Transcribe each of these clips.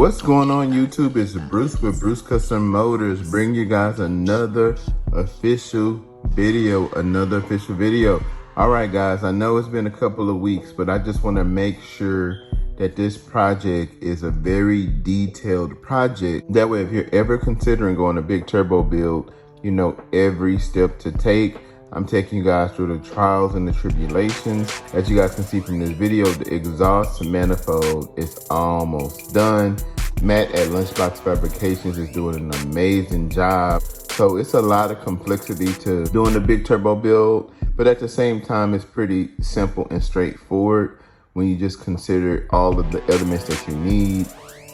What's going on YouTube? It's Bruce with Bruce Custom Motors, bring you guys another official video. All right guys, I know it's been a couple of weeks, but I just want to make sure that this project is a very detailed project. That way, if you're ever considering going a big turbo build, you know every step to take. I'm taking you guys through the trials and the tribulations. As you guys can see from this video, the exhaust manifold is almost done. Matt at Lunchbox Fabrications is doing an amazing job. So it's a lot of complexity to doing a big turbo build, but at the same time, it's pretty simple and straightforward when you just consider all of the elements that you need.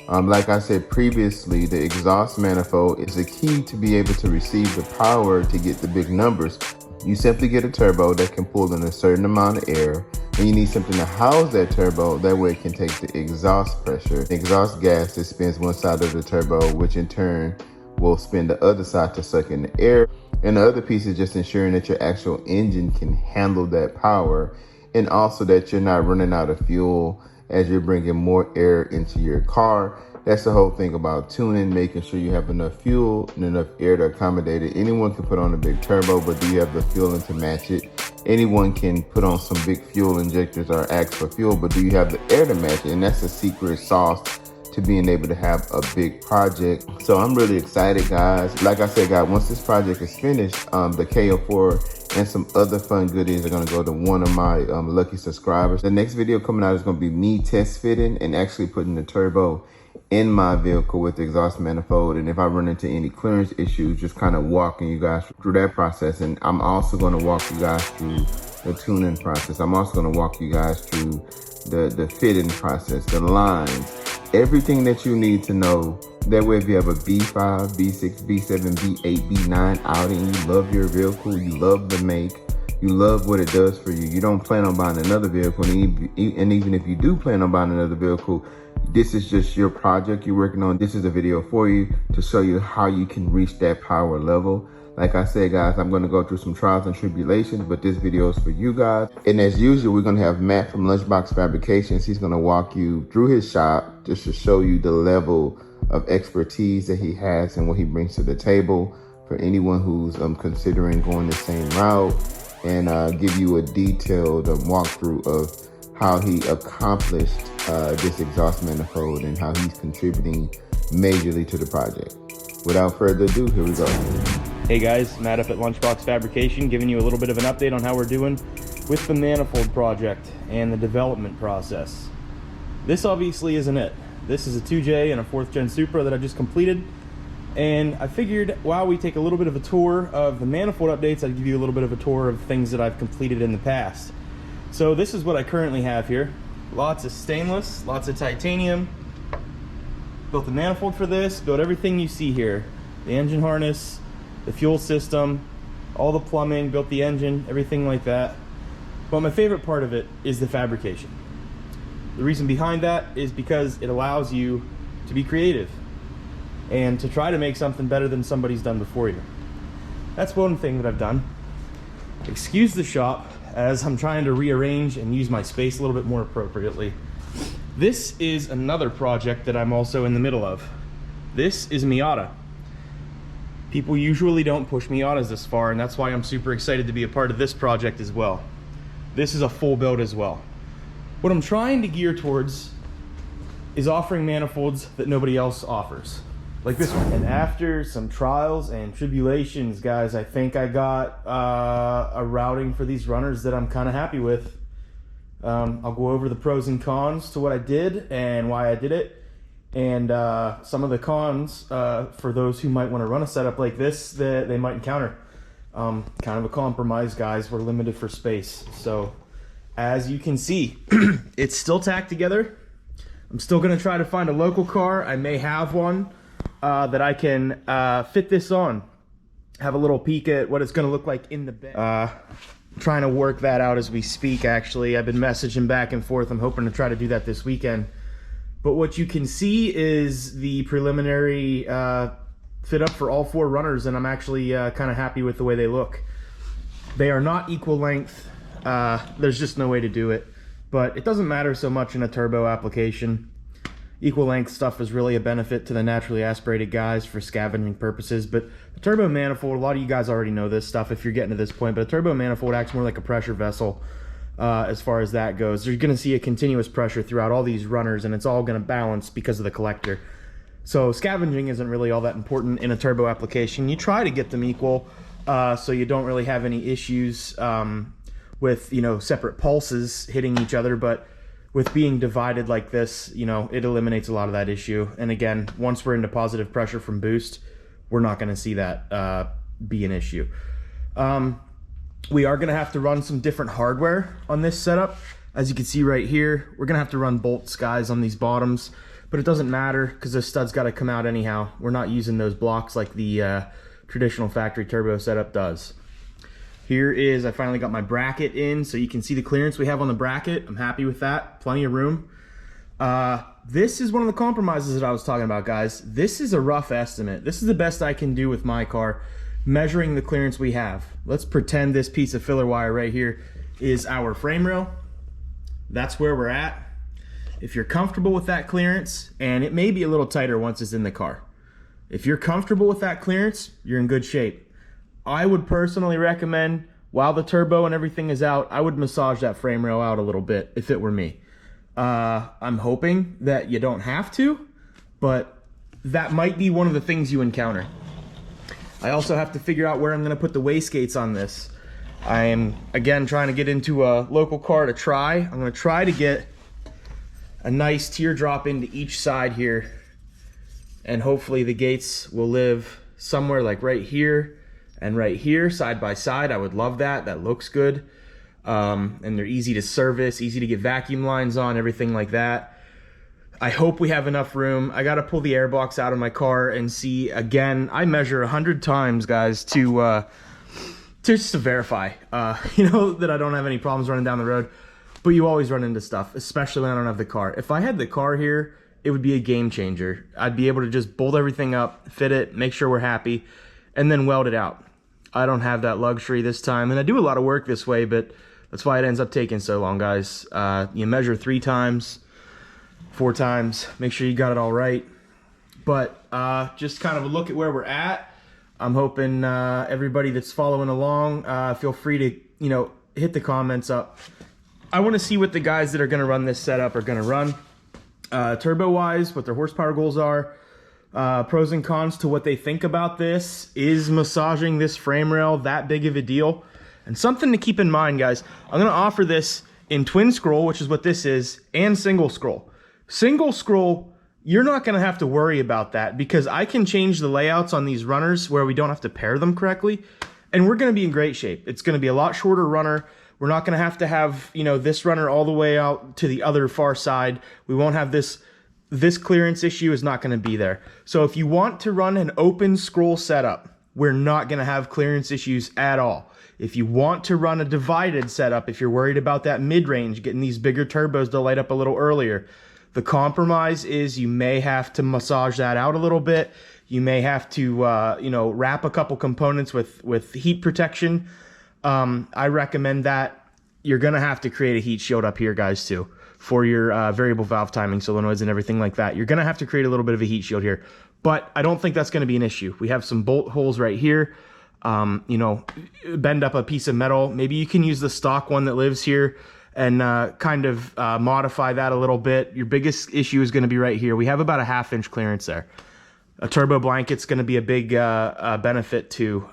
Like I said previously, the exhaust manifold is the key to be able to receive the power to get the big numbers. You simply get a turbo that can pull in a certain amount of air, and you need something to house that turbo. That way it can take the exhaust pressure, exhaust gas that spins one side of the turbo, which in turn will spin the other side to suck in the air. And the other piece is just ensuring that your actual engine can handle that power, and also that you're not running out of fuel as you're bringing more air into your car. That's the whole thing about tuning, making sure you have enough fuel and enough air to accommodate it. Anyone can put on a big turbo, but do you have the fueling to match it? Anyone can put on some big fuel injectors or ask for fuel, but do you have the air to match it? And that's the secret sauce to being able to have a big project. So I'm really excited, guys. Like I said, guys, once this project is finished, the KO4 and some other fun goodies are gonna go to one of my lucky subscribers. The next video coming out is gonna be me test fitting and actually putting the turbo in my vehicle with the exhaust manifold. And if I run into any clearance issues, just kind of walking you guys through that process. And I'm also gonna walk you guys through the tuning process. I'm also gonna walk you guys through the fitting process, the lines, everything that you need to know. That way, if you have a B5, B6, B7, B8, B9 Audi and you love your vehicle, you love the make, you love what it does for you, you don't plan on buying another vehicle, and even if you do plan on buying another vehicle, this is just your project you're working on. This is a video for you to show you how you can reach that power level. Like I said, guys, I'm gonna go through some trials and tribulations, but this video is for you guys. And as usual, we're gonna have Matt from Lunchbox Fabrications. He's gonna walk you through his shop just to show you the level of expertise that he has and what he brings to the table for anyone who's considering going the same route, and give you a detailed walkthrough of how he accomplished this exhaust manifold and how he's contributing majorly to the project. Without further ado, here we go. Hey guys, Matt up at Lunchbox Fabrication, giving you a little bit of an update on how we're doing with the manifold project and the development process. This obviously isn't it. This is a 2J and a 4th gen Supra that I just completed, and I figured while we take a little bit of a tour of the manifold updates, I'd give you a little bit of a tour of things that I've completed in the past. So this is what I currently have here. Lots of stainless, lots of titanium. Built the manifold for this, built everything you see here. The engine harness, the fuel system, all the plumbing, built the engine, everything like that. But my favorite part of it is the fabrication. The reason behind that is because it allows you to be creative and to try to make something better than somebody's done before you. That's one thing that I've done. Excuse the shop as I'm trying to rearrange and use my space a little bit more appropriately. This is another project that I'm also in the middle of. This is Miata. People usually don't push Miatas this far, and that's why I'm super excited to be a part of this project as well. This is a full build as well. What I'm trying to gear towards is offering manifolds that nobody else offers, like this one. And after some trials and tribulations, guys, I think I got a routing for these runners that I'm kind of happy with. I'll go over the pros and cons to what I did and why I did it, and some of the cons for those who might want to run a setup like this that they might encounter. Kind of a compromise, guys. We're limited for space. So as you can see, it's still tacked together. I'm still going to try to find a local car. I may have one that I can fit this on. Have a little peek at what it's going to look like in the bed. Trying to work that out as we speak, actually. I've been messaging back and forth. I'm hoping to try to do that this weekend. But what you can see is the preliminary fit up for all 4 runners, and I'm actually kind of happy with the way they look. They are not equal length. There's just no way to do it. But it doesn't matter so much in a turbo application. equal length stuff is really a benefit to the naturally aspirated guys for scavenging purposes. But the turbo manifold, a lot of you guys already know this stuff if you're getting to this point, but a turbo manifold acts more like a pressure vessel as far as that goes. You're going to see a continuous pressure throughout all these runners, and it's all going to balance because of the collector. So scavenging isn't really all that important in a turbo application. You try to get them equal so you don't really have any issues with, you know, separate pulses hitting each other, but with being divided like this, you know, it eliminates a lot of that issue. And again, once we're into positive pressure from boost, we're not going to see that be an issue. We are going to have to run some different hardware on this setup. As you can see right here, we're going to have to run bolts, guys, on these bottoms, but it doesn't matter because the stud's got to come out anyhow. We're not using those blocks like the traditional factory turbo setup does. Here is, I finally got my bracket in, so you can see the clearance we have on the bracket. I'm happy with that, plenty of room. This is one of the compromises that I was talking about, guys. This is a rough estimate. This is the best I can do with my car, measuring the clearance we have. Let's pretend this piece of filler wire right here is our frame rail. That's where we're at. If you're comfortable with that clearance, and it may be a little tighter once it's in the car. If you're comfortable with that clearance, you're in good shape. I would personally recommend, while the turbo and everything is out, I would massage that frame rail out a little bit if it were me. I'm hoping that you don't have to, but that might be one of the things you encounter. I also have to figure out where I'm going to put the wastegates on this. I am, again, trying to get into a local car to try. I'm going to try to get a nice teardrop into each side here, and hopefully the gates will live somewhere like right here and right here, side by side. I would love that. That looks good. And they're easy to service, easy to get vacuum lines on, everything like that. I hope we have enough room. I got to pull the airbox out of my car and see again. I measure 100 times, guys, to just to verify, you know, that I don't have any problems running down the road. But you always run into stuff, especially when I don't have the car. If I had the car here, it would be a game changer. I'd be able to just bolt everything up, fit it, make sure we're happy, and then weld it out. I don't have that luxury this time, and I do a lot of work this way, but that's why it ends up taking so long, guys. You measure 3 times, 4 times, make sure you got it all right. But just kind of a look at where we're at. I'm hoping everybody that's following along, feel free to, you know, hit the comments up. I want to see what the guys that are going to run this setup are going to run. Turbo-wise, what their horsepower goals are. Pros and cons to what they think about this. Is massaging this frame rail that big of a deal? And something to keep in mind, guys, I'm going to offer this in twin scroll, which is what this is, and single scroll. Single scroll, you're not going to have to worry about that because I can change the layouts on these runners where we don't have to pair them correctly, and we're going to be in great shape. It's going to be a lot shorter runner. We're not going to have, you know, this runner all the way out to the other far side. We won't have this clearance issue is not going to be there. So if you want to run an open scroll setup, we're not going to have clearance issues at all. If you want to run a divided setup, if you're worried about that mid-range, getting these bigger turbos to light up a little earlier, the compromise is you may have to massage that out a little bit. You may have to, you know, wrap a couple components with heat protection. I recommend that. You're going to have to create a heat shield up here, guys, too, for your variable valve timing solenoids and everything like that. You're going to have to create a little bit of a heat shield here, but I don't think that's going to be an issue. We have some bolt holes right here. You know, bend up a piece of metal. Maybe you can use the stock one that lives here and kind of modify that a little bit. Your biggest issue is going to be right here. We have about a 1/2 inch clearance there. A turbo blanket's going to be a big benefit too.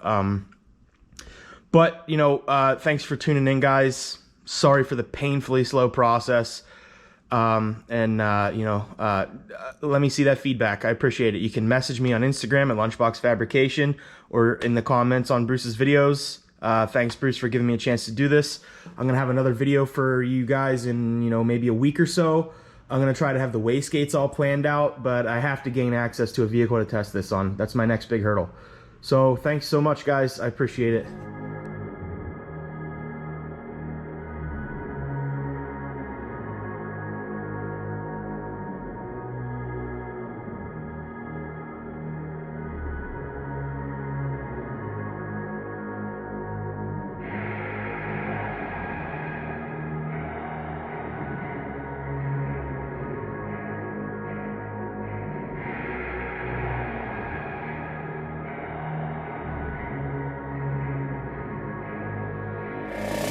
But, you know, thanks for tuning in, guys. Sorry for the painfully slow process. You know, let me see that feedback. I appreciate it. You can message me on Instagram at Lunchbox Fabrication or in the comments on Bruce's videos. Thanks, Bruce, for giving me a chance to do this. I'm going to have another video for you guys in, you know, maybe a week or so. I'm going to try to have the wastegates all planned out, but I have to gain access to a vehicle to test this on. That's my next big hurdle. So thanks so much, guys. I appreciate it. it.